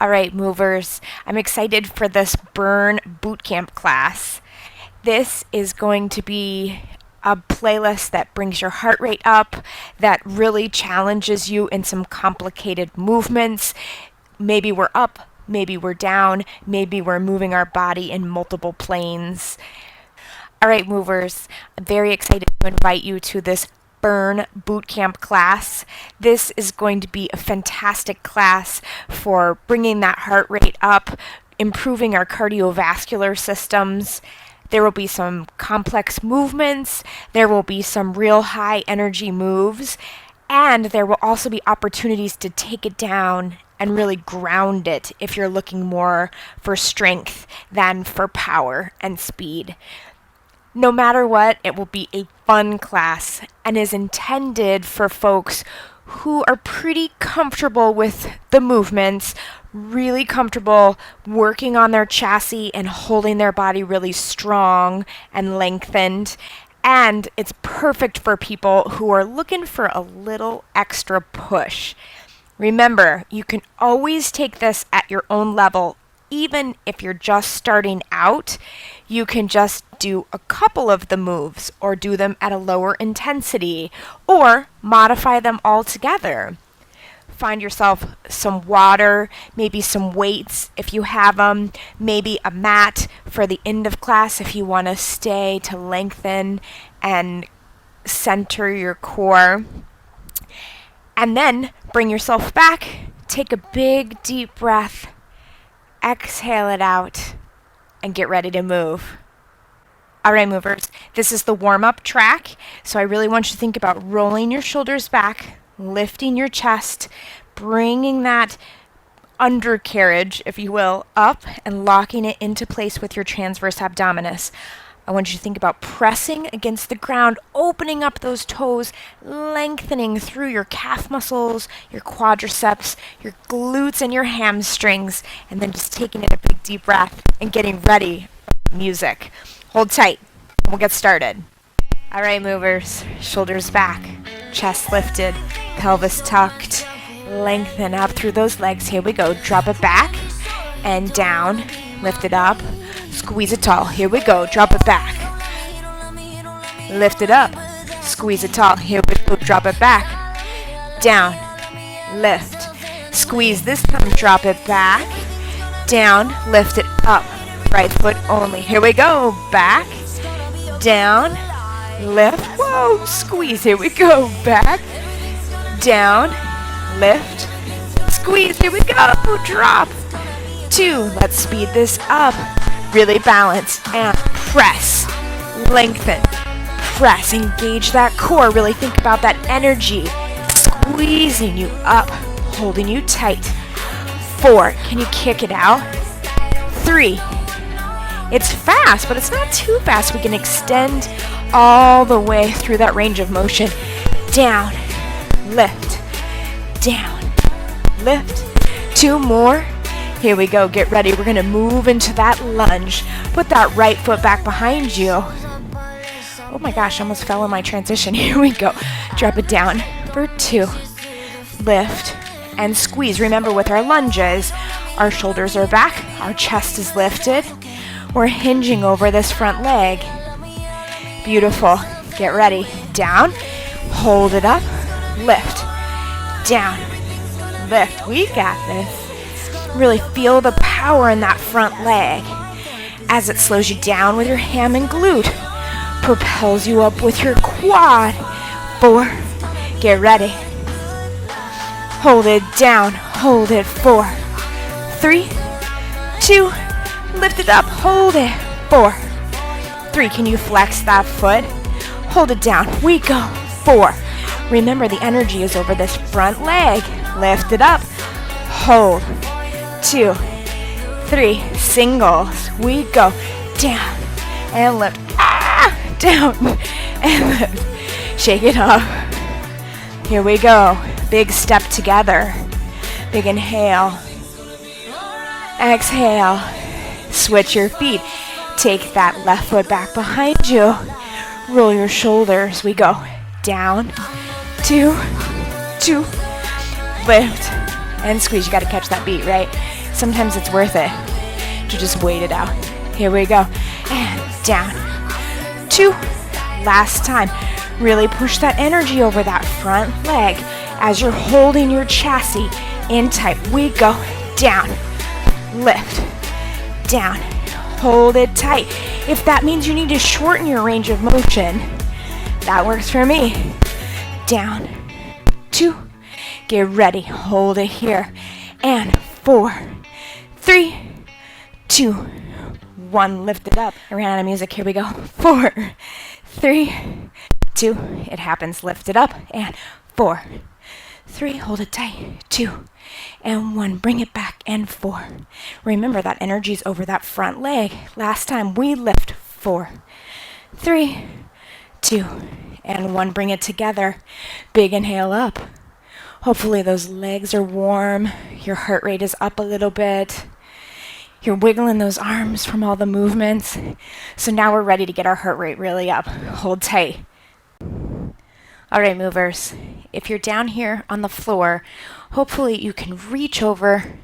All right, movers, I'm excited for this Burn Bootcamp class. This is going to be a playlist that brings your heart rate up, that really challenges you in some complicated movements. Maybe we're up, maybe we're down, maybe we're moving our body in multiple planes. All right, movers, I'm very excited to invite you to this Burn Bootcamp class. This is going to be a fantastic class for bringing that heart rate up, improving our cardiovascular systems. There will be some complex movements, there will be some real high energy moves, and there will also be opportunities to take it down and really ground it if you're looking more for strength than for power and speed. No matter what, it will be a fun class and is intended for folks who are pretty comfortable with the movements, really comfortable working on their chassis and holding their body really strong and lengthened. And it's perfect for people who are looking for a little extra push. Remember, you can always take this at your own level. Even if you're just starting out, you can just do a couple of the moves or do them at a lower intensity or modify them altogether. Find yourself some water, maybe some weights if you have them, maybe a mat for the end of class if you want to stay to lengthen and center your core. And then bring yourself back, take a big deep breath, exhale it out, and get ready to move. All right, movers, this is the warm-up track, so I really want you to think about rolling your shoulders back, lifting your chest, bringing that undercarriage, if you will, up and locking it into place with your transverse abdominis. I want you to think about pressing against the ground, opening up those toes, lengthening through your calf muscles, your quadriceps, your glutes, and your hamstrings, and then just taking in a big deep breath and getting ready for the music. Hold tight. We'll get started. All right, movers. Shoulders back, chest lifted, pelvis tucked. Lengthen up through those legs. Here we go. Drop it back and down. Lift it up. Squeeze it tall. Here we go. Drop it back. Lift it up. Squeeze it tall. Here we go. Drop it back. Down. Lift. Squeeze this time. Drop it back. Down. Lift it up. Right foot only. Here we go. Back. Down. Lift. Whoa. Squeeze. Here we go. Back. Down. Lift. Squeeze. Here we go. Drop. 2. Let's speed this up. Really balance and press. Lengthen. Press. Engage that core. Really think about that energy. Squeezing you up. Holding you tight. 4. Can you kick it out? 3. It's fast, but it's not too fast. We can extend all the way through that range of motion. Down. Lift. Down. Lift. 2 more. Here we go. Get ready. We're going to move into that lunge. Put that right foot back behind you. Oh my gosh, I almost fell in my transition. Here we go. Drop it down for 2. Lift and squeeze. Remember, with our lunges, our shoulders are back. Our chest is lifted. We're hinging over this front leg. Beautiful. Get ready. Down. Hold it up. Lift. Down. Lift. We got this. Really feel the power in that front leg as it slows you down with your ham and glute, propels you up with your quad. 4. Get ready. Hold it down. Hold it. 4. 3. 2. Lift it up. Hold it. 4. 3. Can you flex that foot? Hold it down. We go. 4. Remember, the energy is over this front leg. Lift it up. Hold. 2, 3, singles. We go. Down and lift. Down and lift. Shake it off. Here we go. Big step together. Big inhale. Exhale. Switch your feet. Take that left foot back behind you. Roll your shoulders. We go. Down. 2, 2. Lift. and squeeze. You got to catch that beat, right? Sometimes it's worth it to just wait it out. Here we go. And down. 2. Last time. Really push that energy over that front leg as you're holding your chassis in tight. We go. Down. Lift. Down. Hold it tight. If that means you need to shorten your range of motion, that works for me. Down. 2. Get ready. Hold it here. And 4, 3, 2, 1. Lift it up. I ran out of music. Here we go. 4, 3, 2. It happens. Lift it up. And 4, 3. Hold it tight. 2, and 1. Bring it back. And 4. Remember that energy's over that front leg. Last time we lift. 4, 3, 2, and 1. Bring it together. Big inhale up. Hopefully those legs are warm. Your heart rate is up a little bit. You're wiggling those arms from all the movements. So now we're ready to get our heart rate really up. Hold tight. All right, movers. If you're down here on the floor, hopefully you can reach over,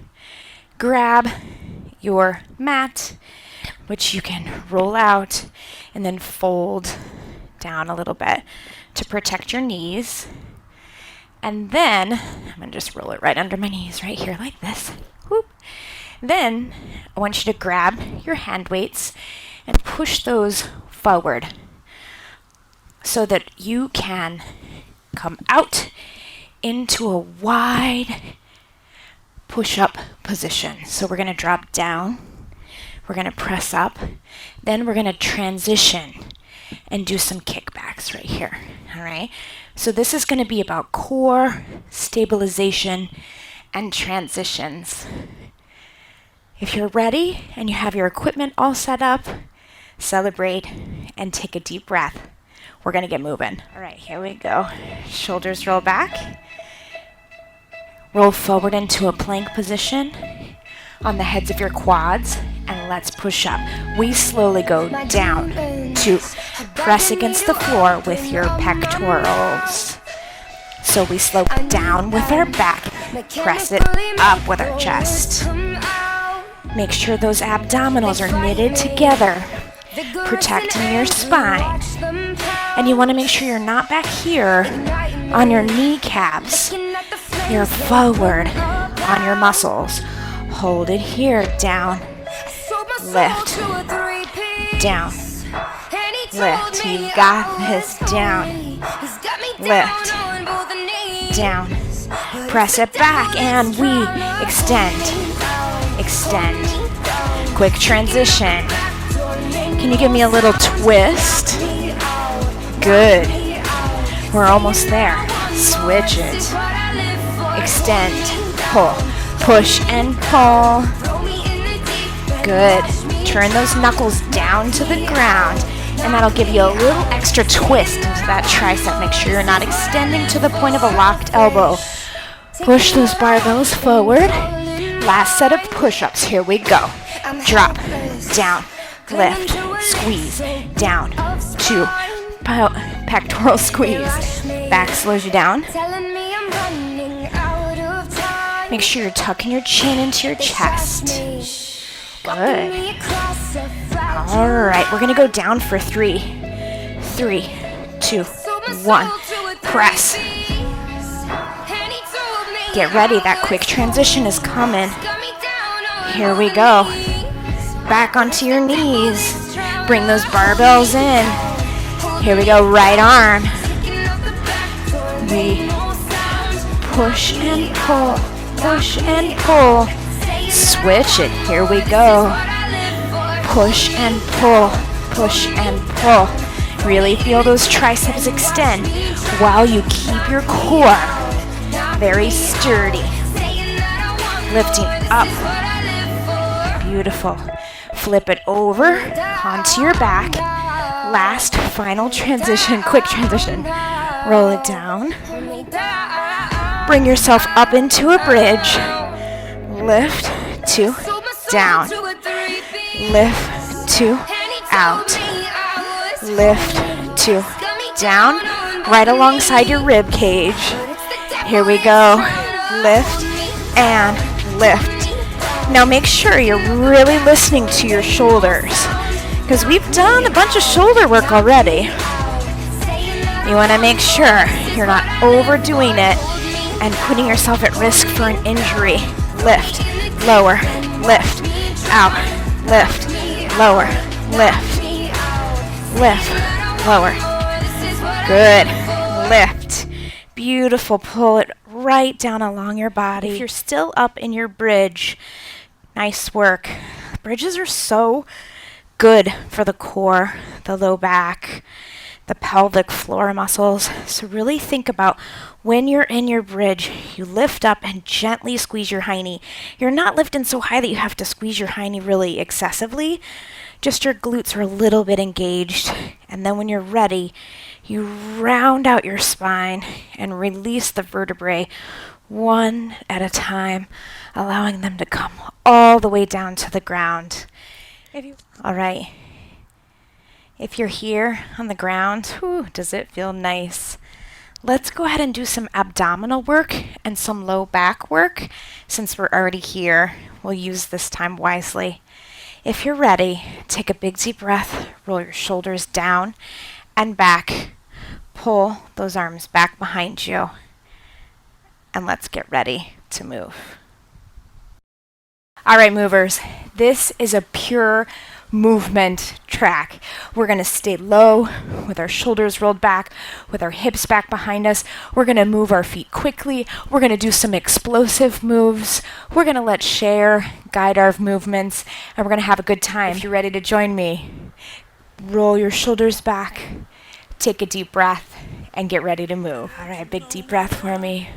grab your mat, which you can roll out, and then fold down a little bit to protect your knees. And then, I'm going to just roll it right under my knees right here like this. Whoop. Then, I want you to grab your hand weights and push those forward so that you can come out into a wide push-up position. So we're going to drop down. We're going to press up. Then we're going to transition and do some kickbacks right here. All right? So this is going to be about core stabilization and transitions. If you're ready and you have your equipment all set up, celebrate and take a deep breath. We're going to get moving. All right, here we go. Shoulders roll back. Roll forward into a plank position on the heads of your quads, and let's push up. We slowly go down to press against the floor with your pectorals. So we slow down with our back, press it up with our chest. Make sure those abdominals are knitted together, protecting your spine. And you want to make sure you're not back here on your kneecaps. You're forward on your muscles. Hold it here, down, lift, down, lift. You got this, down, lift, down. Press it back and we extend, extend. Quick transition. Can you give me a little twist? Good. We're almost there. Switch it. Extend, pull, push and pull. Good. Turn those knuckles down to the ground, and that'll give you a little extra twist into that tricep. Make sure you're not extending to the point of a locked elbow. Push those barbells forward. Last set of push-ups. Here we go. Drop, down, lift, squeeze, down, 2, pectoral squeeze. Back slows you down. Make sure you're tucking your chin into your chest. Good. All right, we're going to go down for 3. 3, 2, 1. Press. Get ready. That quick transition is coming. Here we go. Back onto your knees. Bring those barbells in. Here we go. Right arm. We push and pull. Push and pull. Switch it. Here we go. Push and pull. Push and pull. Really feel those triceps extend while you keep your core very sturdy. Lifting up. Beautiful. Flip it over onto your back. Last final transition. Quick transition. Roll it down. Bring yourself up into a bridge. Lift, 2, down. Lift, 2, out. Lift, 2, down. Right alongside your rib cage. Here we go. Lift, and lift. Now make sure you're really listening to your shoulders, because we've done a bunch of shoulder work already. You want to make sure you're not overdoing it and putting yourself at risk for an injury. Lift, lower, lift, out, lift, lower, lift, lift, lower. Good. Lift. Beautiful. Pull it right down along your body. If you're still up in your bridge, nice work. Bridges are so good for the core, the low back, the pelvic floor muscles. So really think about when you're in your bridge, you lift up and gently squeeze your hiney. You're not lifting so high that you have to squeeze your hiney really excessively. Just your glutes are a little bit engaged. And then when you're ready, you round out your spine and release the vertebrae one at a time, allowing them to come all the way down to the ground. All right. If you're here on the ground, whew, does it feel nice? Let's go ahead and do some abdominal work and some low back work. Since we're already here, we'll use this time wisely. If you're ready, take a big deep breath, roll your shoulders down and back. Pull those arms back behind you. And let's get ready to move. All right, movers, this is a pure movement track. We're going to stay low with our shoulders rolled back, with our hips back behind us. We're going to move our feet quickly. We're going to do some explosive moves. We're going to let Cher guide our movements, and we're going to have a good time. If you're ready to join me, roll your shoulders back, take a deep breath, and get ready to move. All right, big deep breath for me.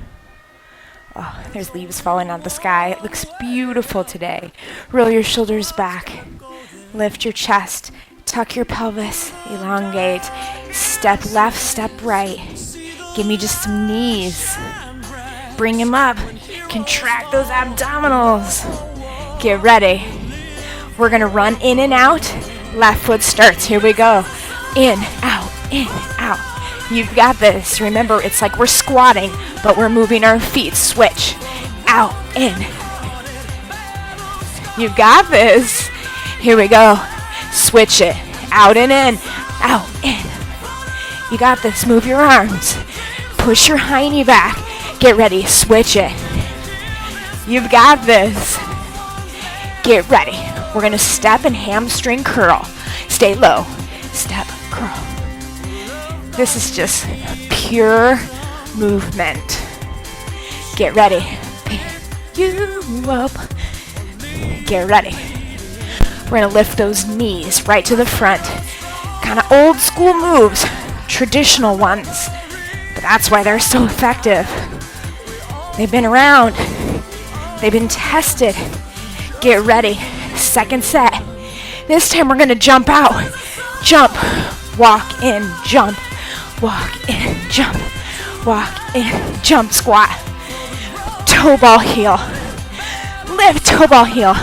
Oh, there's leaves falling out of the sky. It looks beautiful today. Roll your shoulders back. Lift your chest. Tuck your pelvis. Elongate. Step left, step right. Give me just some knees. Bring them up. Contract those abdominals. Get ready. We're going to run in and out. Left foot starts. Here we go. In, out, in, out. You've got this. Remember, it's like we're squatting, but we're moving our feet. Switch. Out, in. You've got this. Here we go. Switch it. Out and in. Out, in. You got this. Move your arms. Push your hiney back. Get ready. Switch it. You've got this. Get ready. We're going to step and hamstring curl. Stay low. Step, curl. This is just pure movement. Get ready. Pick you up. Get ready. We're going to lift those knees right to the front. Kind of old school moves, traditional ones. But that's why they're so effective. They've been around. They've been tested. Get ready. Second set. This time we're going to jump out. Jump. Walk in. Jump. Walk in. Jump. Walk in. Jump. Squat. Toe ball heel. Lift. Toe ball heel.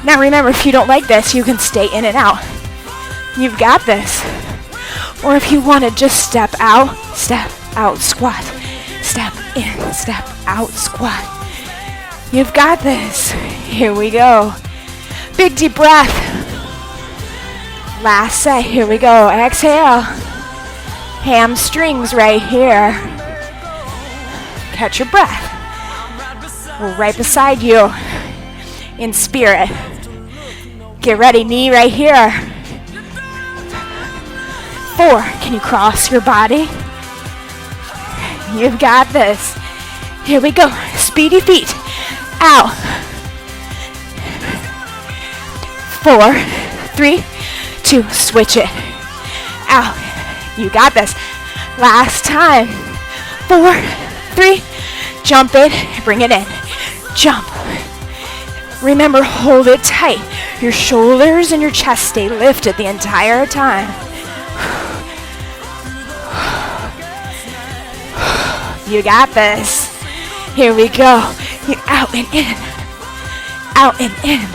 Now remember, if you don't like this, you can stay in and out. You've got this. Or if you want to just step out, squat. Step in, step out, squat. You've got this. Here we go. Big deep breath. Last set. Here we go. Exhale. Hamstrings right here. Catch your breath. We're right beside you in spirit. Get ready. Knee right here. 4. Can you cross your body? You've got this. Here we go. Speedy feet. Out. 4, 3, 2. Switch it. Out. You got this. Last time. 4, 3. Jump it. Bring it in. Jump. Remember, hold it tight. Your shoulders and your chest stay lifted the entire time. You got this. Here we go. You're out and in. Out and in.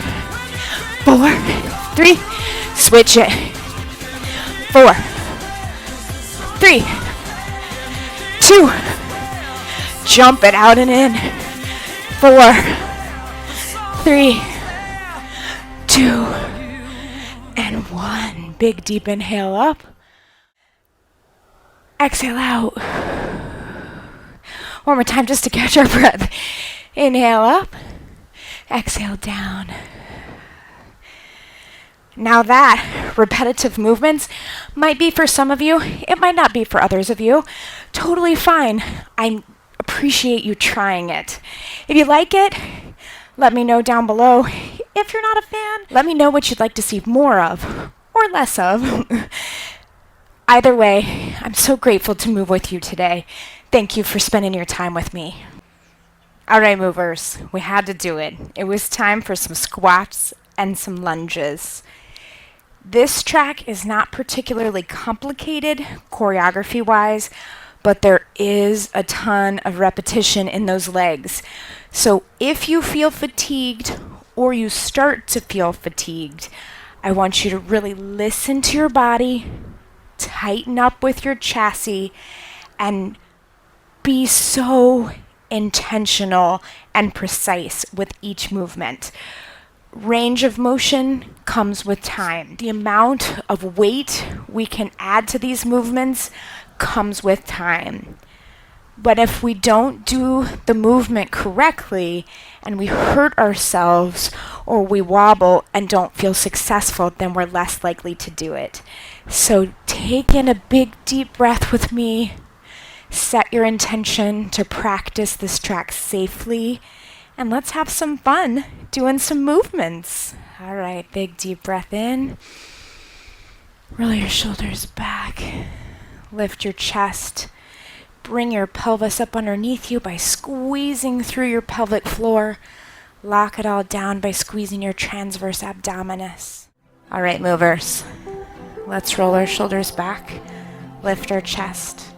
4, 3. Switch it. 4, 3, 2. Jump it out and in. 4, 3, 2, and 1. Big deep inhale up. Exhale out. One more time just to catch our breath. Inhale up. Exhale down. Now that repetitive movements might be for some of you, it might not be for others of you. Totally fine. I appreciate you trying it. If you like it, let me know down below. If you're not a fan, let me know what you'd like to see more of or less of. Either way, I'm so grateful to move with you today. Thank you for spending your time with me. All right, movers, we had to do it. It was time for some squats and some lunges. This track is not particularly complicated choreography-wise, but there is a ton of repetition in those legs. So if you feel fatigued or you start to feel fatigued, I want you to really listen to your body, tighten up with your chassis, and be so intentional and precise with each movement. Range of motion comes with time. The amount of weight we can add to these movements comes with time. But if we don't do the movement correctly and we hurt ourselves or we wobble and don't feel successful, then we're less likely to do it. So take in a big deep breath with me. Set your intention to practice this track safely. And let's have some fun doing some movements. All right, big deep breath in. Roll your shoulders back. Lift your chest. Bring your pelvis up underneath you by squeezing through your pelvic floor. Lock it all down by squeezing your transverse abdominis. All right, movers. Let's roll our shoulders back. Lift our chest.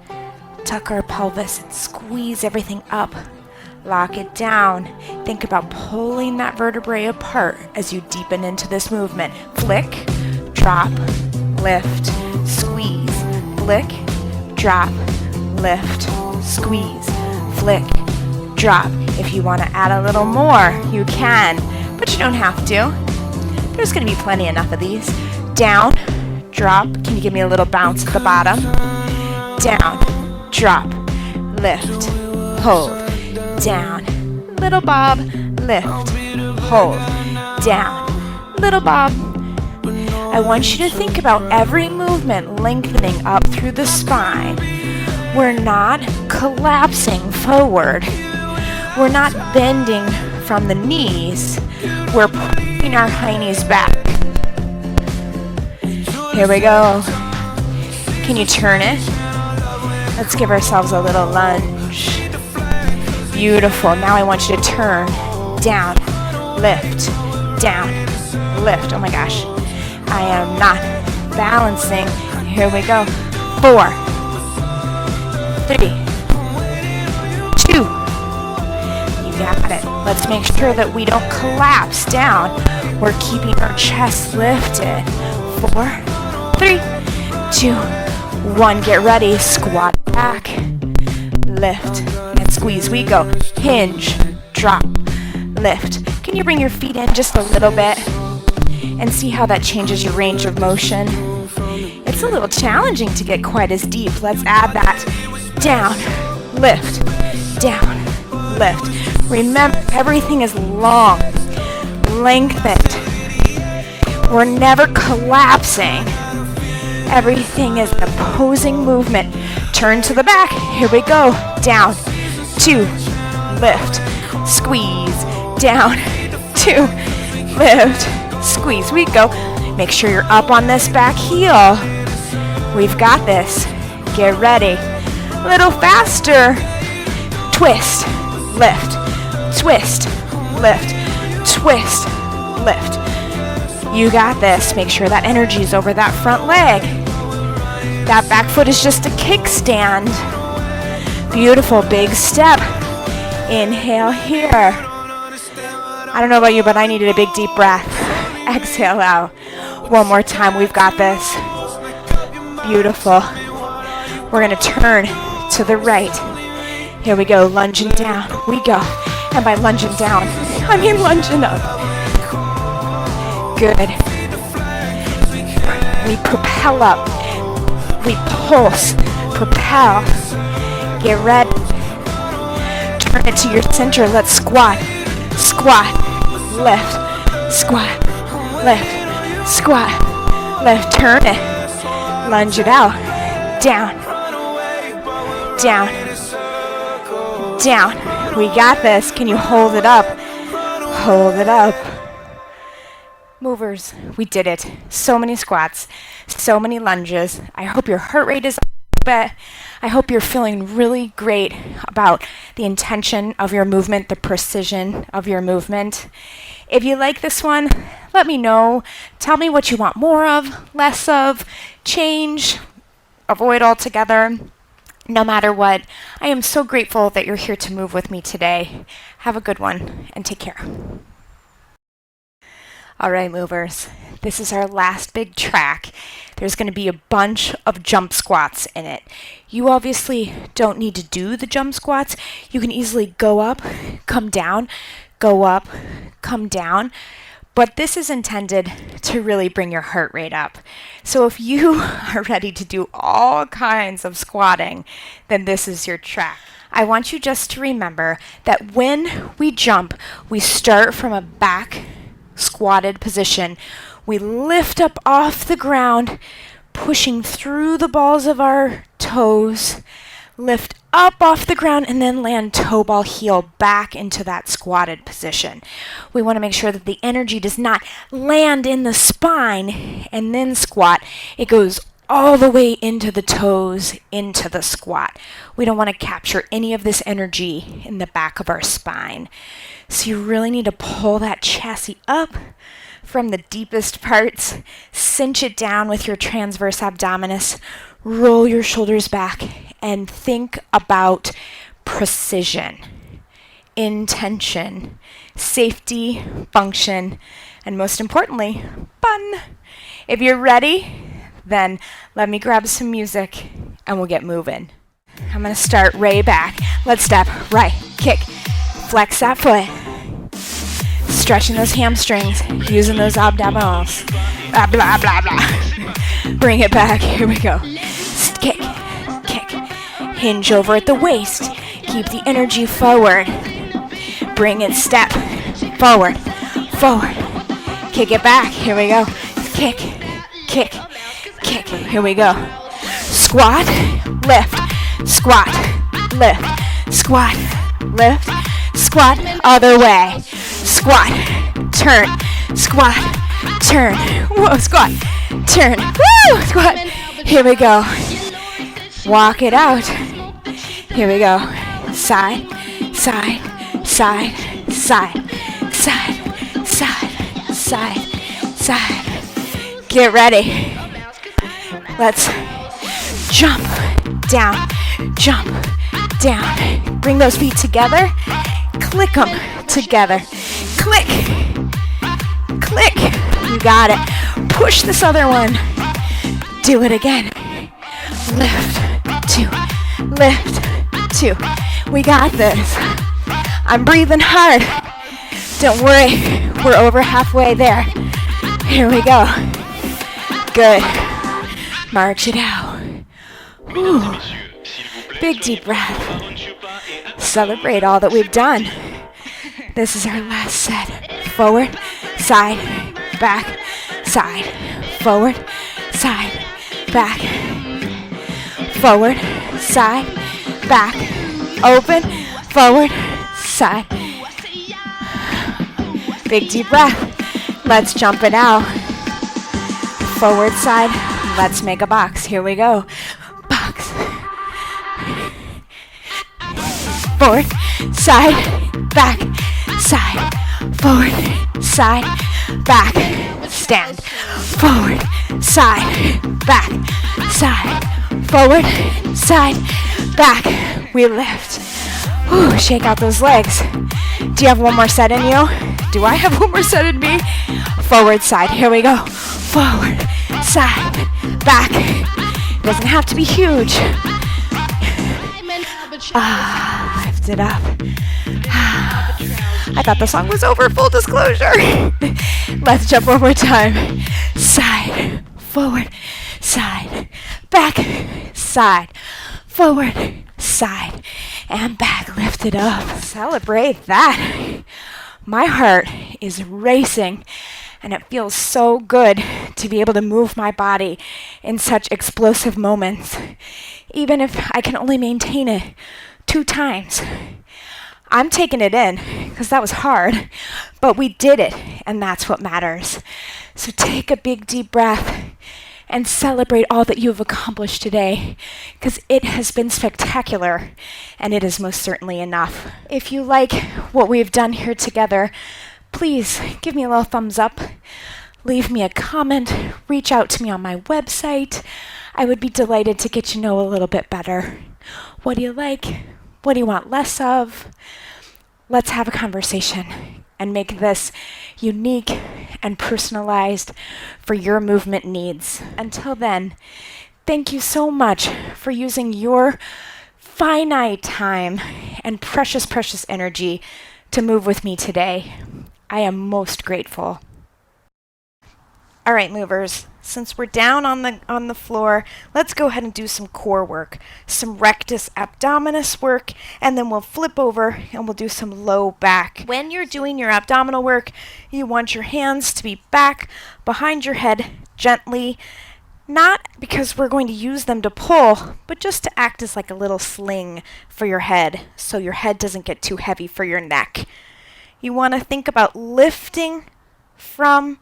Tuck our pelvis and squeeze everything up. Lock it down. Think about pulling that vertebrae apart as you deepen into this movement. Flick, drop, lift, squeeze. Flick, drop, lift, squeeze. Flick, drop. If you want to add a little more, you can, but you don't have to. There's going to be plenty enough of these. Down, drop. Can you give me a little bounce at the bottom? Down, drop, lift, hold. Down, little bob, lift, hold, down, little bob. I want you to think about every movement lengthening up through the spine. We're not collapsing forward. We're not bending from the knees. We're pulling our high knees back. Here we go. Can you turn it? Let's give ourselves a little lunge. Beautiful. Now I want you to turn, down, lift, down, lift. Oh my gosh. I am not balancing. Here we go. 4, 3, 2. You got it. Let's make sure that we don't collapse down. We're keeping our chest lifted. 4, 3, 2, 1. Get ready. Squat back. Lift. Squeeze. We go. Hinge, drop, lift. Can you bring your feet in just a little bit and see how that changes your range of motion? It's a little challenging to get quite as deep. Let's add that. Down, lift, down, lift. Remember, everything is long, lengthened. We're never collapsing. Everything is an opposing movement. Turn to the back. Here we go. Down, 2, lift, squeeze, down, 2, lift, squeeze. We go. Make sure you're up on this back heel. We've got this. Get ready. A little faster. Twist, lift, twist, lift, twist, lift. You got this. Make sure that energy is over that front leg. That back foot is just a kickstand. Beautiful, big step. Inhale here. I don't know about you, but I needed a big deep breath. Exhale out. One more time, we've got this. Beautiful. We're gonna turn to the right. Here we go, lunging down. We go. And by lunging down, I mean lunging up. Good. We propel up. We pulse. Propel. Get ready. Turn it to your center. Let's squat. Squat. Lift. Squat. Lift. Squat. Lift. Turn it. Lunge it out. Down. Down. Down. We got this. Can you hold it up? Hold it up. Movers, we did it. So many squats, so many lunges. I hope your heart rate is up a bit. I hope you're feeling really great about the intention of your movement, the precision of your movement. If you like this one, let me know. Tell me what you want more of, less of, change, avoid altogether. No matter what, I am so grateful that you're here to move with me today. Have a good one and take care. All right, movers, this is our last big track. There's going to be a bunch of jump squats in it. You obviously don't need to do the jump squats. You can easily go up, come down, go up, come down. But this is intended to really bring your heart rate up. So if you are ready to do all kinds of squatting, then this is your track. I want you just to remember that when we jump, we start from a back squatted position. We lift up off the ground, pushing through the balls of our toes, lift up off the ground, and then land toe ball heel back into that squatted position. We want to make sure that the energy does not land in the spine and then squat. It goes all the way into the toes, into the squat. We don't want to capture any of this energy in the back of our spine. So you really need to pull that chassis up from the deepest parts, cinch it down with your transverse abdominis, roll your shoulders back, and think about precision, intention, safety, function, and most importantly, fun. If you're ready, then let me grab some music and we'll get moving. I'm going to start way back. Let's step right, kick, flex that foot, stretching those hamstrings, using those abdominals, blah, blah, blah, blah. Bring it back, here we go. Kick, kick, hinge over at the waist, keep the energy forward, bring it, step, forward, forward, kick it back, here we go. Kick, kick, kick, here we go. Squat, lift, squat, lift, squat, lift, squat, other way, squat, turn, squat, turn, whoa, squat, turn, woo, squat, here we go, walk it out, here we go, side, side, side, side, side, side, side, side, get ready, let's jump, down, jump, down, bring those feet together, click them together, click, click, you got it, push this other one, do it again, lift, two, lift, two, we got this, I'm breathing hard, don't worry, we're over halfway there, here we go, good, march it out. Ooh. Big deep breath. Celebrate all that we've done. This is our last set. Forward, side, back, side. Forward, side, back. Forward, side, back. Open, forward, side. Big deep breath. Let's jump it out. Forward, side. Let's make a box. Here we go. Box. Forward, side, back, side, forward, side, back, stand, forward, side, back, side, forward, side, back, we lift. Ooh, shake out those legs. Do you have one more set in you? Do I have one more set in me? Forward, side, here we go. Forward, side, back. Doesn't have to be huge. lift it up. I thought the song was over, full disclosure. Let's jump one more time. Side, forward, side, back, side, forward, side, and back. Lift it up. Celebrate that. My heart is racing, and it feels so good to be able to move my body in such explosive moments, even if I can only maintain it 2 times. I'm taking it in because that was hard, but we did it, and that's what matters. So take a big deep breath and celebrate all that you've accomplished today, because it has been spectacular, and it is most certainly enough. If you like what we've done here together, please give me a little thumbs up, leave me a comment, reach out to me on my website. I would be delighted to get to know a little bit better. What do you like? What do you want less of? Let's have a conversation and make this unique and personalized for your movement needs. Until then, thank you so much for using your finite time and precious, precious energy to move with me today. I am most grateful. All right, movers, since we're down on the floor, let's go ahead and do some core work, some rectus abdominis work, and then we'll flip over and we'll do some low back. When you're doing your abdominal work, you want your hands to be back behind your head gently, not because we're going to use them to pull, but just to act as like a little sling for your head, so your head doesn't get too heavy for your neck. You want to think about lifting from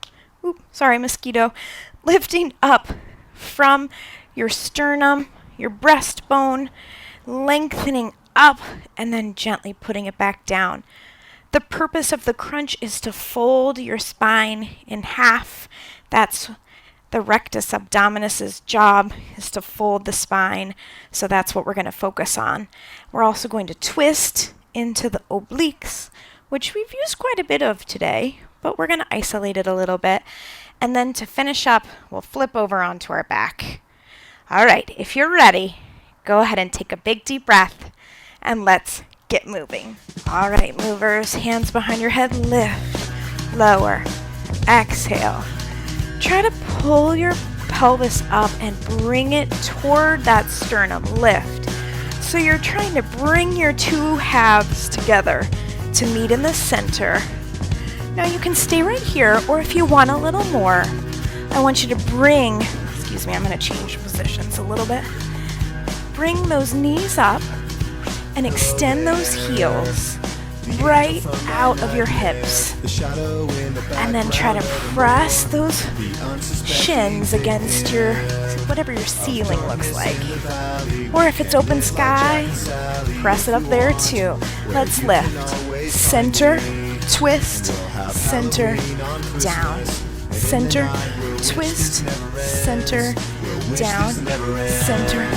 lifting up from your sternum, your breastbone, lengthening up, and then gently putting it back down. The purpose of the crunch is to fold your spine in half. That's the rectus abdominis' job, is to fold the spine. So that's what we're going to focus on. We're also going to twist into the obliques, which we've used quite a bit of today, but we're going to isolate it a little bit. And then to finish up, we'll flip over onto our back. All right, if you're ready, go ahead and take a big deep breath, and let's get moving. All right, movers, hands behind your head, lift, lower, exhale. Try to pull your pelvis up and bring it toward that sternum, lift. So you're trying to bring your 2 halves together to meet in the center. Now you can stay right here, or if you want a little more, I want you to bring, I'm going to change positions a little bit. Bring those knees up and extend those heels right out of your hips. And then try to press those shins against your, whatever your ceiling looks like. Or if it's open sky, press it up there too. Let's lift. Center, twist, center, down, center, twist, center, down, center,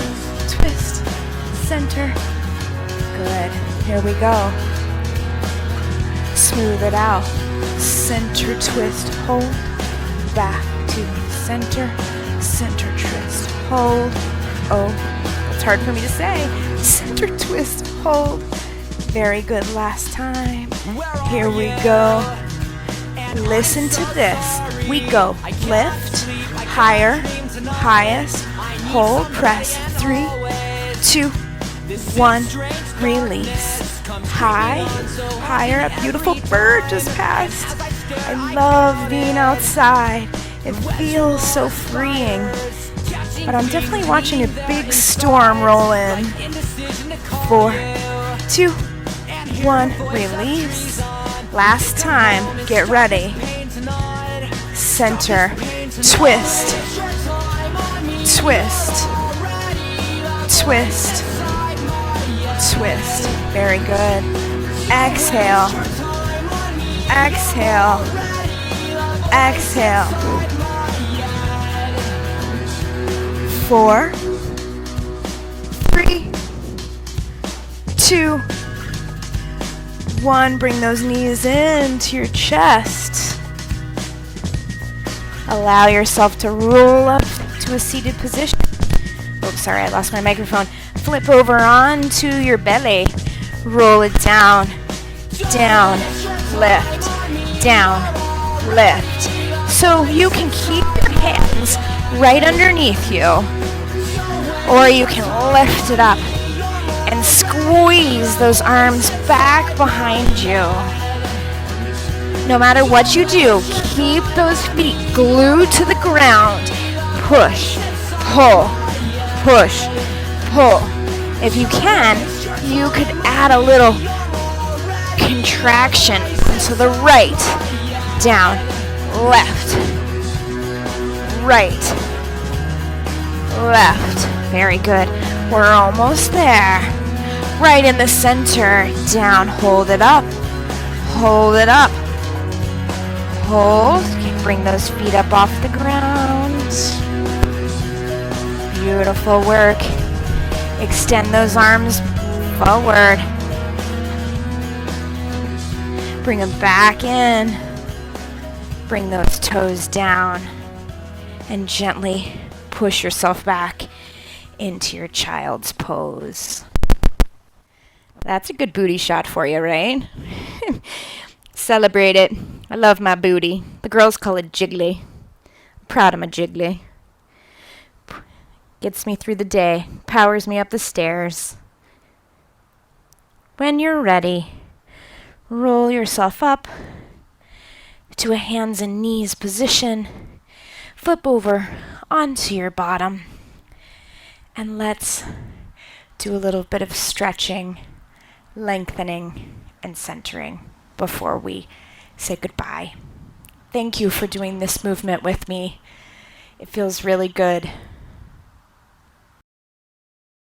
twist, center. Good. Here we go. Smooth it out. Center, twist, hold, back to center, center, twist, hold. Oh, it's hard for me to say. Center, twist, hold. Very good. Last time. Here we go. Listen to this. We go lift, higher, highest, hold, press, 3, 2, 1, release. High, higher, a beautiful bird just passed. I love being outside. It feels so freeing. But I'm definitely watching a big storm roll in. 4, 2, 1, release. Last time, get ready. Center, twist, twist, twist, twist. Very good. Exhale, exhale, exhale. 4, 3, 2, 1. Bring those knees into your chest. Allow yourself to roll up to a seated position. Oops, sorry, I lost my microphone. Flip over onto your belly. Roll it down, down, lift, down, lift. So you can keep your hands right underneath you, or you can lift it up and squeeze those arms back behind you. No matter what you do, keep those feet glued to the ground. Push, pull, push, pull. If you can, you could add a little contraction to the right, down, left, right, left. Very good. We're almost there. Right in the center, down, hold it up, hold it up. Hold. Bring those feet up off the ground. Beautiful work. Extend those arms forward. Bring them back in. Bring those toes down. And gently push yourself back into your child's pose. That's a good booty shot for you, right? Celebrate it. I love my booty. The girls call it jiggly. I'm proud of my jiggly. Gets me through the day. Powers me up the stairs. When you're ready, roll yourself up to a hands and knees position. Flip over onto your bottom. And let's do a little bit of stretching, lengthening, and centering before we say goodbye. Thank you for doing this movement with me. It feels really good.